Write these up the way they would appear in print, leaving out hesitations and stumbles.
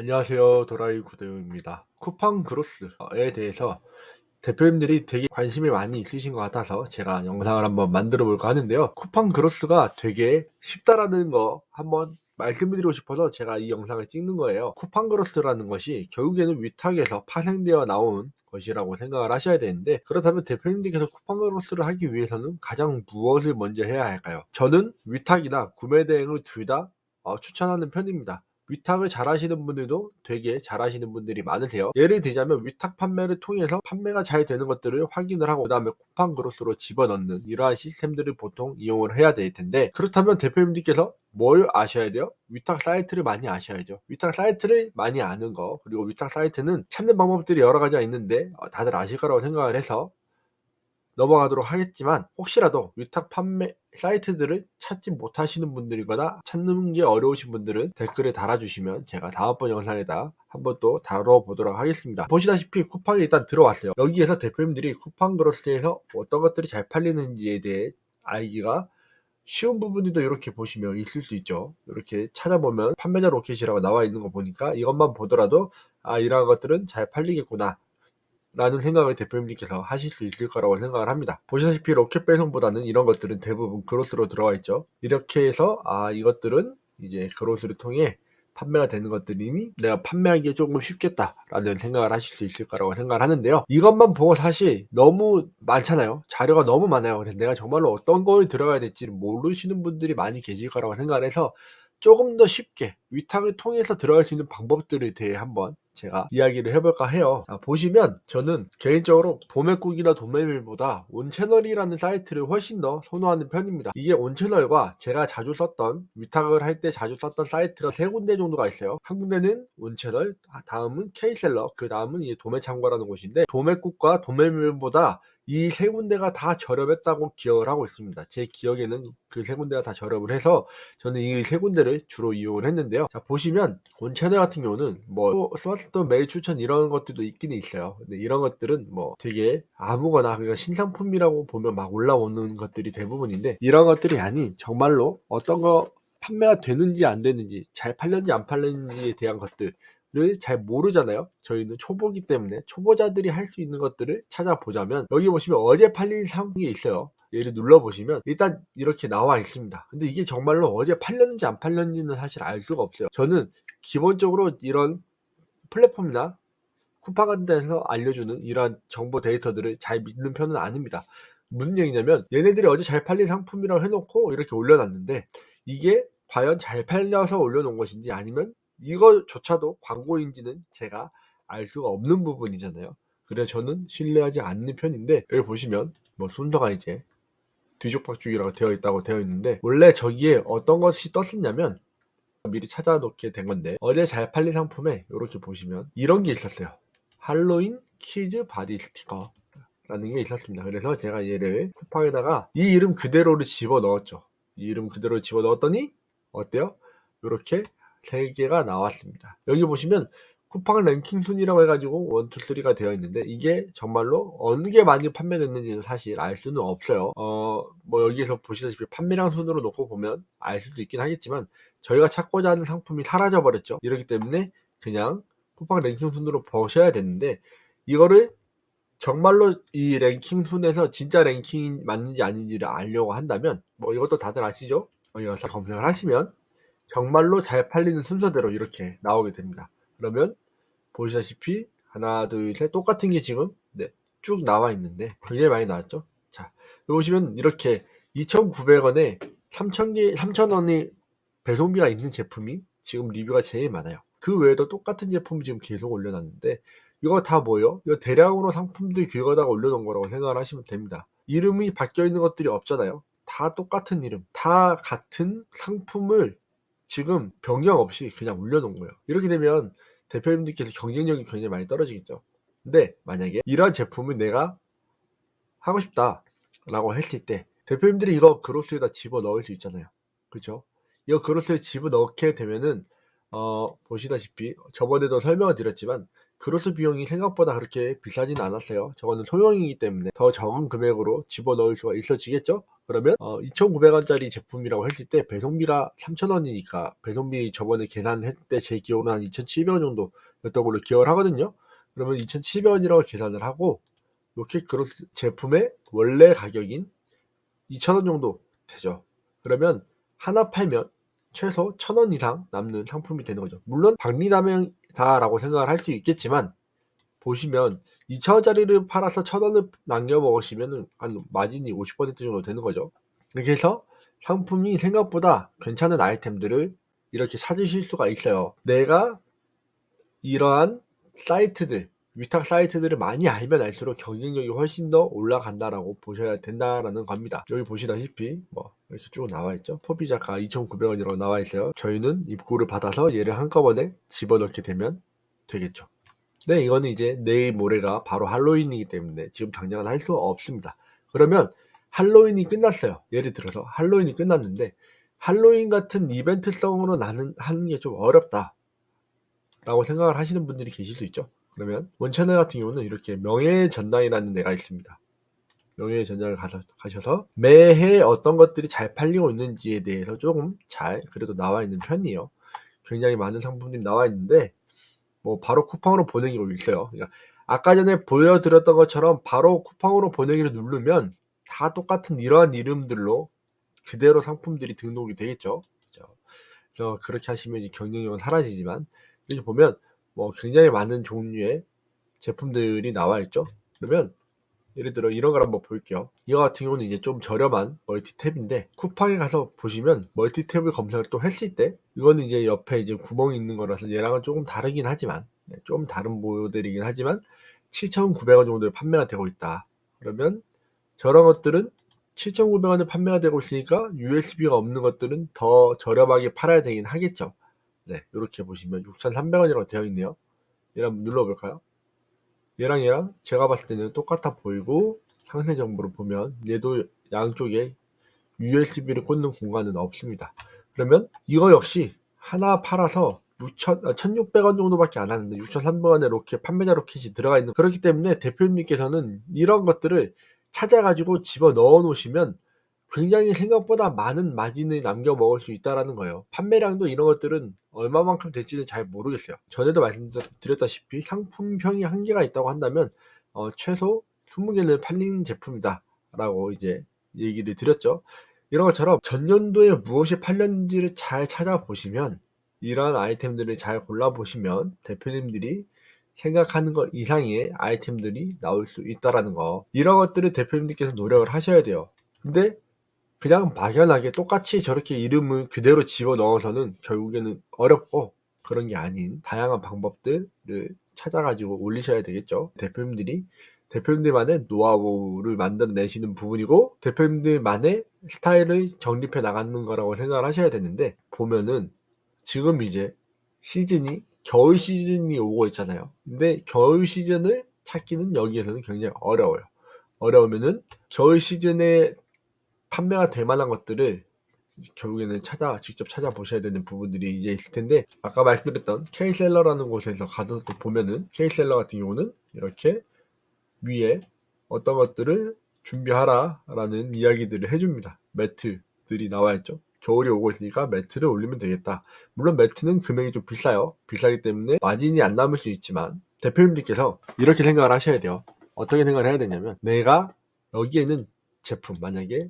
안녕하세요. 도라이 구대웅입니다. 쿠팡 그로스에 대해서 대표님들이 되게 관심이 많이 있으신 것 같아서 제가 영상을 한번 만들어 볼까 하는데요. 쿠팡 그로스가 되게 쉽다라는 거 한번 말씀드리고 싶어서 제가 이 영상을 찍는 거예요. 쿠팡 그로스라는 것이 결국에는 위탁에서 파생되어 나온 것이라고 생각을 하셔야 되는데, 그렇다면 대표님들께서 쿠팡 그로스를 하기 위해서는 가장 무엇을 먼저 해야 할까요? 저는 위탁이나 구매 대행을 둘 다 추천하는 편입니다. 위탁을 잘하시는 분들도 되게 잘하시는 분들이 많으세요. 예를 들자면 위탁 판매를 통해서 판매가 잘 되는 것들을 확인을 하고, 그 다음에 쿠팡 그로스로 집어넣는 이러한 시스템들을 보통 이용을 해야 될 텐데, 그렇다면 대표님들께서 뭘 아셔야 돼요? 위탁 사이트를 많이 아셔야죠. 위탁 사이트를 많이 아는 거, 그리고 위탁 사이트는 찾는 방법들이 여러 가지가 있는데 다들 아실 거라고 생각을 해서 넘어가도록 하겠지만, 혹시라도 위탁 판매 사이트들을 찾지 못하시는 분들이거나 찾는 게 어려우신 분들은 댓글을 달아주시면 제가 다음번 영상에다 한번 또 다뤄보도록 하겠습니다. 보시다시피 쿠팡이 일단 들어왔어요. 여기에서 대표님들이 쿠팡 그로스에서 어떤 것들이 잘 팔리는지에 대해 알기가 쉬운 부분들도 이렇게 보시면 있을 수 있죠. 이렇게 찾아보면 판매자 로켓이라고 나와 있는 거 보니까 이것만 보더라도 이러한 것들은 잘 팔리겠구나 라는 생각을 대표님께서 하실 수 있을 거라고 생각을 합니다. 보시다시피 로켓 배송보다는 이런 것들은 대부분 그로스로 들어와 있죠. 이렇게 해서 이것들은 이제 그로스를 통해 판매가 되는 것들이니 내가 판매하기에 조금 쉽겠다라는 생각을 하실 수 있을 거라고 생각을 하는데요. 이것만 보고 사실 너무 많잖아요. 자료가 너무 많아요. 그래서 내가 정말로 어떤 걸 들어가야 될지 모르시는 분들이 많이 계실 거라고 생각을 해서 조금 더 쉽게 위탁을 통해서 들어갈 수 있는 방법들에 대해 한번 제가 이야기를 해볼까 해요. 보시면 저는 개인적으로 도매국이나 도매밀보다 온채널이라는 사이트를 훨씬 더 선호하는 편입니다. 이게 온채널과 제가 자주 썼던, 위탁을 할 때 자주 썼던 사이트가 세 군데 정도가 있어요. 한 군데는 온채널, 다음은 K셀러, 그 다음은 이제 도매창고라는 곳인데, 도매국과 도매밀보다 이 세 군데가 다 저렴했다고 기억을 하고 있습니다. 제 기억에는 그 세 군데가 다 저렴을 해서 저는 이 세 군데를 주로 이용을 했는데요. 자, 보시면 본 채널 같은 경우는 뭐 스마트스토어 매일 추천 이런 것들도 있기는 있어요. 근데 이런 것들은 뭐 되게 아무거나 그냥 신상품이라고 보면 막 올라오는 것들이 대부분인데, 이런 것들이 아닌 정말로 어떤 거 판매가 되는지 안 되는지, 잘 팔렸는지 안 팔렸는지에 대한 것들 를 잘 모르잖아요. 저희는 초보기 때문에 초보자들이 할 수 있는 것들을 찾아보자면, 여기 보시면 어제 팔린 상품이 있어요. 얘를 눌러보시면 일단 이렇게 나와 있습니다. 근데 이게 정말로 어제 팔렸는지 안 팔렸는지는 사실 알 수가 없어요. 저는 기본적으로 이런 플랫폼이나 쿠팡 같은 데서 알려주는 이런 정보 데이터들을 잘 믿는 편은 아닙니다. 무슨 얘기냐면, 얘네들이 어제 잘 팔린 상품이라고 해놓고 이렇게 올려놨는데, 이게 과연 잘 팔려서 올려놓은 것인지 아니면 이거조차도 광고인지는 제가 알 수가 없는 부분이잖아요. 그래서 저는 신뢰하지 않는 편인데, 여기 보시면 뭐 순서가 이제 뒤죽박죽이라고 되어 있다고 되어 있는데, 원래 저기에 어떤 것이 떴었냐면, 미리 찾아놓게 된 건데, 어제 잘 팔린 상품에 이렇게 보시면 이런 게 있었어요. 할로윈 키즈 바디 스티커 라는 게 있었습니다. 그래서 제가 얘를 쿠팡에다가 이 이름 그대로를 집어 넣었죠. 이 이름 그대로 집어 넣었더니 어때요? 이렇게 세 개가 나왔습니다. 여기 보시면 쿠팡 랭킹 순위라고 해가지고 1, 2, 3가 되어 있는데, 이게 정말로 어느 게 많이 판매됐는지는 사실 알 수는 없어요. 뭐 여기에서 보시다시피 판매량 순으로 놓고 보면 알 수도 있긴 하겠지만, 저희가 찾고자 하는 상품이 사라져 버렸죠. 이렇기 때문에 그냥 쿠팡 랭킹 순으로 보셔야 되는데, 이거를 정말로 이 랭킹 순에서 진짜 랭킹이 맞는지 아닌지를 알려고 한다면, 뭐 이것도 다들 아시죠? 여기서 검색을 하시면 정말로 잘 팔리는 순서대로 이렇게 나오게 됩니다. 그러면 보시다시피 하나, 둘, 셋 똑같은 게 지금 쭉 나와 있는데 굉장히 많이 나왔죠. 자, 여기 보시면 이렇게 2,900원에 3,000원이 배송비가 있는 제품이 지금 리뷰가 제일 많아요. 그 외에도 똑같은 제품 지금 계속 올려놨는데, 이거 다 뭐예요? 이거 대량으로 상품들 긁어다가 올려놓은 거라고 생각을 하시면 됩니다. 이름이 바뀌어 있는 것들이 없잖아요. 다 똑같은 이름, 다 같은 상품을 지금 변경 없이 그냥 올려놓은 거예요. 이렇게 되면 대표님들께서 경쟁력이 굉장히 많이 떨어지겠죠. 근데 만약에 이런 제품을 내가 하고 싶다라고 했을 때 대표님들이 이거 그로스에다 집어넣을 수 있잖아요. 그렇죠? 이거 그로스에 집어넣게 되면은 보시다시피 저번에도 설명을 드렸지만 그로스 비용이 생각보다 그렇게 비싸진 않았어요. 저거는 소형이기 때문에 더 적은 금액으로 집어넣을 수가 있어지겠죠? 그러면 2,900원짜리 제품이라고 했을 때 배송비가 3,000원이니까 배송비 저번에 계산할 때 제 기억으로 한 2,700원 정도였던 걸로 기억을 하거든요. 그러면 2,700원이라고 계산을 하고 로켓 그로스 제품의 원래 가격인 2,000원 정도 되죠. 그러면 하나 팔면 최소 1,000원 이상 남는 상품이 되는 거죠. 물론 박리담이다라고 생각을 할 수 있겠지만 보시면 2,000원짜리를 팔아서 1,000원을 남겨 먹으시면은 한 마진이 50% 정도 되는 거죠. 이렇게 해서 상품이 생각보다 괜찮은 아이템들을 이렇게 찾으실 수가 있어요. 내가 이러한 사이트들, 위탁 사이트들을 많이 알면 알수록 경쟁력이 훨씬 더 올라간다라고 보셔야 된다라는 겁니다. 여기 보시다시피 뭐 이렇게 쭉 나와 있죠. 소비자가 2,900원이라고 나와 있어요. 저희는 입고를 받아서 얘를 한꺼번에 집어넣게 되면 되겠죠. 네, 이거는 이제 내일 모레가 바로 할로윈이기 때문에 지금 당장은 할 수 없습니다. 그러면 할로윈이 끝났어요. 예를 들어서 할로윈이 끝났는데 할로윈 같은 이벤트성으로 나는 하는 게 좀 어렵다 라고 생각을 하시는 분들이 계실 수 있죠. 그러면 원채널 같은 경우는 이렇게 명예의 전당이라는 데가 있습니다. 명예의 전당을 가셔서 매해 어떤 것들이 잘 팔리고 있는지에 대해서 조금 잘 그래도 나와 있는 편이에요. 굉장히 많은 상품들이 나와 있는데 뭐 바로 쿠팡으로 보내기로 있어요. 그러니까 아까 전에 보여드렸던 것처럼 바로 쿠팡으로 보내기를 누르면 다 똑같은 이러한 이름들로 그대로 상품들이 등록이 되겠죠. 그래서 그렇게 하시면 이제 경쟁력은 사라지지만 이렇게 보면 뭐 굉장히 많은 종류의 제품들이 나와 있죠. 그러면 예를 들어 이런 걸 한번 볼게요. 이거 같은 경우는 이제 좀 저렴한 멀티탭인데 쿠팡에 가서 보시면 멀티탭을 검색을 또 했을 때 이거는 이제 옆에 이제 구멍이 있는 거라서 얘랑은 조금 다르긴 하지만 좀 다른 모델이긴 하지만 7,900원 정도에 판매가 되고 있다. 그러면 저런 것들은 7,900원에 판매가 되고 있으니까 USB가 없는 것들은 더 저렴하게 팔아야 되긴 하겠죠. 네, 이렇게 보시면 6,300원이라고 되어 있네요. 얘를 한번 눌러볼까요? 얘랑 제가 봤을 때는 똑같아 보이고 상세 정보를 보면 얘도 양쪽에 USB를 꽂는 공간은 없습니다. 그러면 이거 역시 하나 팔아서 1,600원 정도밖에 안 하는데 6,300원에 로켓 판매자 로켓이 들어가 있는 그렇기 때문에 대표님께서는 이런 것들을 찾아가지고 집어 넣어 놓으시면 굉장히 생각보다 많은 마진을 남겨 먹을 수 있다라는 거예요. 판매량도 이런 것들은 얼마만큼 될지는 잘 모르겠어요. 전에도 말씀드렸다시피 상품평이 한계가 있다고 한다면 최소 20개는 팔린 제품이다 라고 이제 얘기를 드렸죠. 이런 것처럼 전년도에 무엇이 팔렸는지를 잘 찾아보시면 이러한 아이템들을 잘 골라보시면 대표님들이 생각하는 것 이상의 아이템들이 나올 수 있다라는 거. 이런 것들을 대표님들께서 노력을 하셔야 돼요. 근데 그냥 막연하게 똑같이 저렇게 이름을 그대로 집어넣어서는 결국에는 어렵고 그런 게 아닌 다양한 방법들을 찾아가지고 올리셔야 되겠죠. 대표님들만의 노하우를 만들어내시는 부분이고 대표님들만의 스타일을 정립해 나가는 거라고 생각을 하셔야 되는데 보면은 지금 이제 겨울 시즌이 오고 있잖아요. 근데 겨울 시즌을 찾기는 여기에서는 굉장히 어려워요. 어려우면은 겨울 시즌에 판매가 될 만한 것들을 결국에는 직접 찾아보셔야 되는 부분들이 이제 있을 텐데 아까 말씀드렸던 K셀러라는 곳에서 가서 또 보면은 K셀러 같은 경우는 이렇게 위에 어떤 것들을 준비하라 라는 이야기들을 해줍니다. 매트들이 나와 있죠. 겨울이 오고 있으니까 매트를 올리면 되겠다. 물론 매트는 금액이 좀 비싸요. 비싸기 때문에 마진이 안 남을 수 있지만 대표님들께서 이렇게 생각을 하셔야 돼요. 어떻게 생각을 해야 되냐면 내가 여기에는 제품 만약에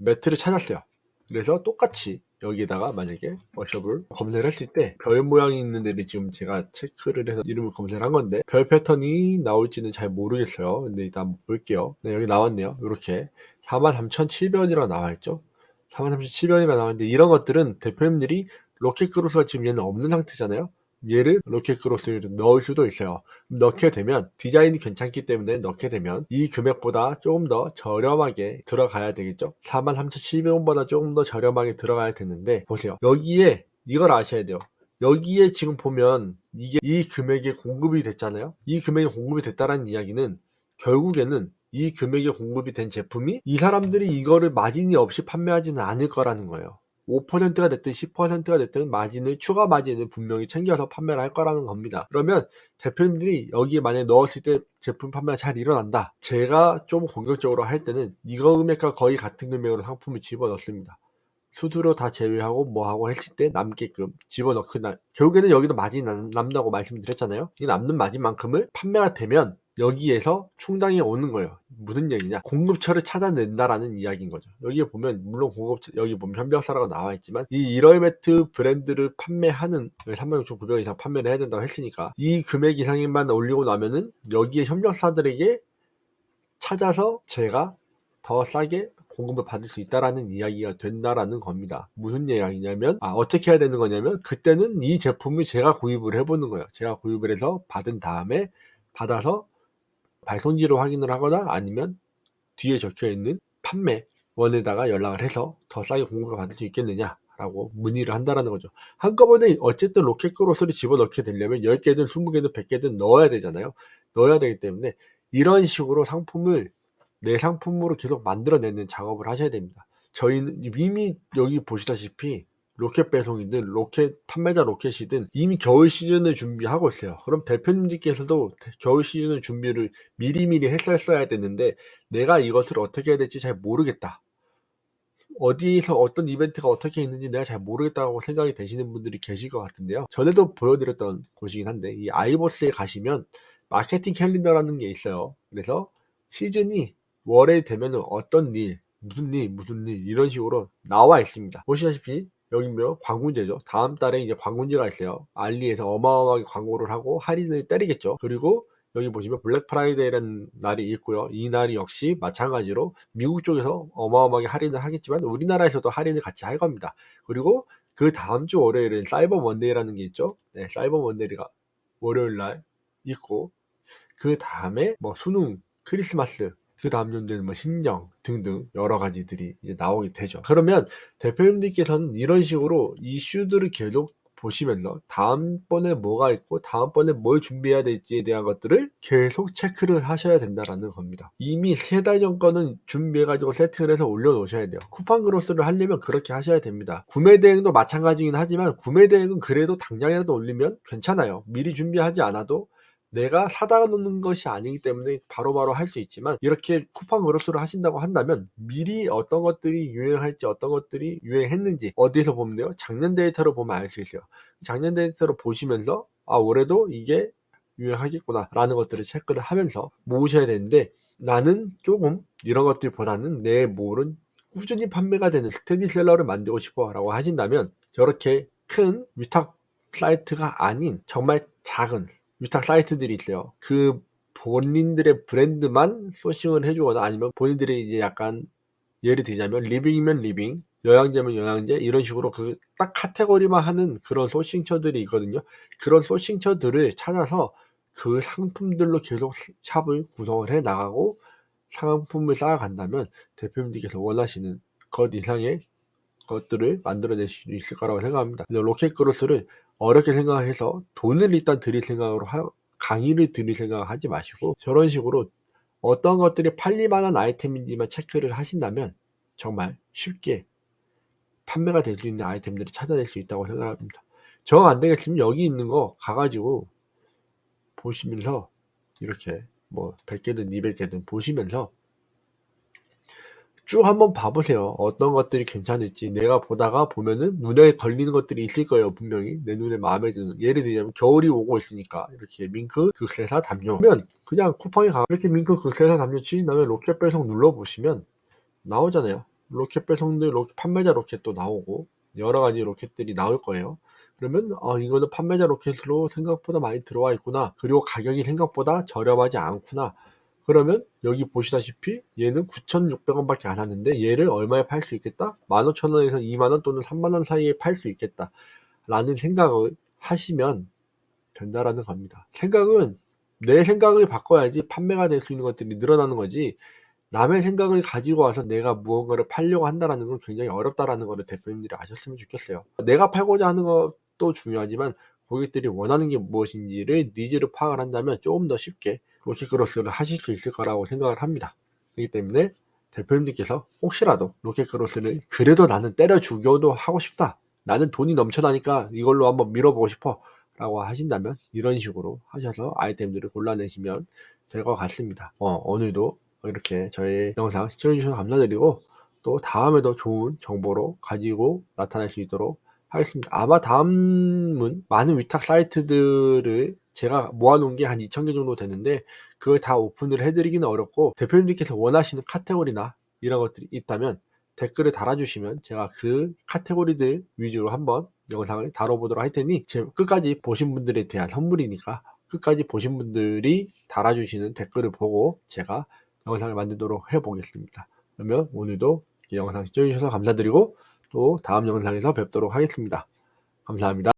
매트를 찾았어요. 그래서 똑같이 여기에다가 만약에 워셔블 검색을 했을 때 별 모양이 있는 데를 지금 제가 체크를 해서 이름을 검색을 한 건데 별 패턴이 나올지는 잘 모르겠어요. 근데 일단 한번 볼게요. 네, 여기 나왔네요. 이렇게 43,700원이라고 나와있죠. 43,700원이라고 나와있는데 이런 것들은 대표님들이 로켓크로스가 지금 얘는 없는 상태잖아요. 얘를 로켓크로스를 넣을 수도 있어요. 넣게 되면 디자인이 괜찮기 때문에 넣게 되면 이 금액보다 조금 더 저렴하게 들어가야 되겠죠. 43,700원보다 조금 더 저렴하게 들어가야 되는데 보세요. 여기에 이걸 아셔야 돼요. 여기에 지금 보면 이게 이 금액에 공급이 됐잖아요. 이 금액에 공급이 됐다는 이야기는 결국에는 이 금액에 공급이 된 제품이 이 사람들이 이거를 마진이 없이 판매하지는 않을 거라는 거예요. 5%가 됐든 10%가 됐든 추가 마진을 분명히 챙겨서 판매를 할 거라는 겁니다. 그러면 대표님들이 여기에 만약에 넣었을 때 제품 판매가 잘 일어난다. 제가 좀 공격적으로 할 때는 이거 금액과 거의 같은 금액으로 상품을 집어넣습니다. 수수료 다 제외하고 뭐하고 했을 때 남게끔 집어넣고 결국에는 여기도 마진이 남는다고 말씀드렸잖아요. 이 남는 마진만큼을 판매가 되면 여기에서 충당이 오는 거예요. 무슨 얘기냐? 공급처를 찾아낸다라는 이야기인 거죠. 여기에 보면 물론 여기 보면 현명사라고 나와 있지만 이 이러이매트 브랜드를 판매하는 36,900원 이상 판매를 해야 된다고 했으니까 이 금액 이상만 올리고 나면은 여기에 협력사들에게 찾아서 제가 더 싸게 공급을 받을 수 있다라는 이야기가 된다라는 겁니다. 무슨 이야기냐면 어떻게 해야 되는 거냐면 그때는 이 제품을 제가 구입을 해보는 거예요. 제가 구입을 해서 받은 다음에 받아서 발송지를 확인을 하거나 아니면 뒤에 적혀있는 판매원에다가 연락을 해서 더 싸게 공급을 받을 수 있겠느냐라고 문의를 한다라는 거죠. 한꺼번에 어쨌든 로켓크로스를 집어넣게 되려면 10개든 20개든 100개든 넣어야 되잖아요. 넣어야 되기 때문에 이런 식으로 상품을 내 상품으로 계속 만들어내는 작업을 하셔야 됩니다. 저희는 이미 여기 보시다시피 로켓 배송이든 판매자 로켓이든 이미 겨울 시즌을 준비하고 있어요. 그럼 대표님들께서도 겨울 시즌을 준비를 미리미리 했었어야 되는데 내가 이것을 어떻게 해야 될지 잘 모르겠다. 어디에서 어떤 이벤트가 어떻게 있는지 내가 잘 모르겠다고 생각이 되시는 분들이 계실 것 같은데요. 전에도 보여드렸던 곳이긴 한데 이 아이버스에 가시면 마케팅 캘린더라는 게 있어요. 그래서 시즌이 월에 되면 어떤 일, 무슨 일 이런 식으로 나와 있습니다. 보시다시피 여기면 광군제죠. 다음 달에 이제 광군제가 있어요. 알리에서 어마어마하게 광고를 하고 할인을 때리겠죠. 그리고 여기 보시면 블랙 프라이데이라는 날이 있고요. 이 날이 역시 마찬가지로 미국 쪽에서 어마어마하게 할인을 하겠지만 우리나라에서도 할인을 같이 할 겁니다. 그리고 그 다음 주 월요일은 사이버 먼데이라는 게 있죠. 네, 사이버 먼데이가 월요일 날 있고 그 다음에 뭐 수능, 크리스마스, 그 다음 연도에는 뭐 신정 등등 여러 가지들이 이제 나오게 되죠. 그러면 대표님들께서는 이런 식으로 이슈들을 계속 보시면서 다음번에 뭐가 있고 다음번에 뭘 준비해야 될지에 대한 것들을 계속 체크를 하셔야 된다라는 겁니다. 이미 3달 전 거는 준비해가지고 세팅을 해서 올려놓으셔야 돼요. 쿠팡 그로스를 하려면 그렇게 하셔야 됩니다. 구매 대행도 마찬가지긴 하지만 구매 대행은 그래도 당장이라도 올리면 괜찮아요. 미리 준비하지 않아도 내가 사다가 놓는 것이 아니기 때문에 바로바로 할 수 있지만 이렇게 쿠팡 그로스를 하신다고 한다면 미리 어떤 것들이 유행할지 어떤 것들이 유행했는지 어디에서 보면 돼요? 작년 데이터로 보면 알 수 있어요. 작년 데이터로 보시면서 올해도 이게 유행하겠구나 라는 것들을 체크를 하면서 모으셔야 되는데 나는 조금 이런 것들보다는 내 몰은 꾸준히 판매가 되는 스테디셀러를 만들고 싶어 라고 하신다면 저렇게 큰 위탁 사이트가 아닌 정말 작은 위탁 사이트들이 있어요. 그 본인들의 브랜드만 소싱을 해주거나 아니면 본인들이 이제 약간 예를 들자면 리빙이면 리빙, 영양제면 영양제 이런 식으로 그 딱 카테고리만 하는 그런 소싱처들이 있거든요. 그런 소싱처들을 찾아서 그 상품들로 계속 샵을 구성을 해 나가고 상품을 쌓아간다면 대표님들께서 원하시는 것 이상의 것들을 만들어낼 수 있을 거라고 생각합니다. 로켓 그로스를 어렵게 생각해서 돈을 일단 드릴 생각으로 강의를 드릴 생각을 하지 마시고 저런 식으로 어떤 것들이 팔릴만한 아이템인지만 체크를 하신다면 정말 쉽게 판매가 될 수 있는 아이템들을 찾아낼 수 있다고 생각합니다. 정 안 되겠으면 여기 있는 거 가가지고 보시면서 이렇게 뭐 100개든 200개든 보시면서 쭉 한번 봐보세요. 어떤 것들이 괜찮을지. 내가 보다가 보면은 눈에 걸리는 것들이 있을 거예요. 분명히 내 눈에 마음에 드는. 예를 들자면 겨울이 오고 있으니까 이렇게 밍크 극세사 담요 면 그냥 쿠팡에 가 이렇게 밍크 극세사 담요 치신 다음에 로켓 배송 눌러보시면 나오잖아요. 로켓 배송들 판매자 로켓도 나오고 여러 가지 로켓들이 나올 거예요. 그러면 이거는 판매자 로켓으로 생각보다 많이 들어와 있구나. 그리고 가격이 생각보다 저렴하지 않구나. 그러면 여기 보시다시피 얘는 9,600원 밖에 안 하는데 얘를 얼마에 팔 수 있겠다? 15,000원에서 2만원 또는 3만원 사이에 팔 수 있겠다 라는 생각을 하시면 된다라는 겁니다. 생각은 내 생각을 바꿔야지 판매가 될 수 있는 것들이 늘어나는 거지 남의 생각을 가지고 와서 내가 무언가를 팔려고 한다라는 건 굉장히 어렵다라는 거를 대표님들이 아셨으면 좋겠어요. 내가 팔고자 하는 것도 중요하지만 고객들이 원하는 게 무엇인지를 니즈를 파악을 한다면 조금 더 쉽게 로켓크로스를 하실 수 있을 거라고 생각을 합니다. 그렇기 때문에 대표님들께서 혹시라도 로켓크로스를 그래도 나는 때려 죽여도 하고 싶다, 나는 돈이 넘쳐나니까 이걸로 한번 밀어보고 싶어 라고 하신다면 이런 식으로 하셔서 아이템들을 골라내시면 될 것 같습니다. 오늘도 이렇게 저의 영상 시청해주셔서 감사드리고, 또 다음에도 좋은 정보로 가지고 나타날 수 있도록 하겠습니다. 아마 다음은 많은 위탁 사이트들을 제가 모아놓은 게 한 2,000개 정도 되는데, 그걸 다 오픈을 해드리기는 어렵고, 대표님들께서 원하시는 카테고리나 이런 것들이 있다면 댓글을 달아주시면 제가 그 카테고리들 위주로 한번 영상을 다뤄보도록 할 테니, 끝까지 보신 분들에 대한 선물이니까 끝까지 보신 분들이 달아주시는 댓글을 보고 제가 영상을 만들도록 해보겠습니다. 그러면 오늘도 이 영상 시청해주셔서 감사드리고, 또 다음 영상에서 뵙도록 하겠습니다. 감사합니다.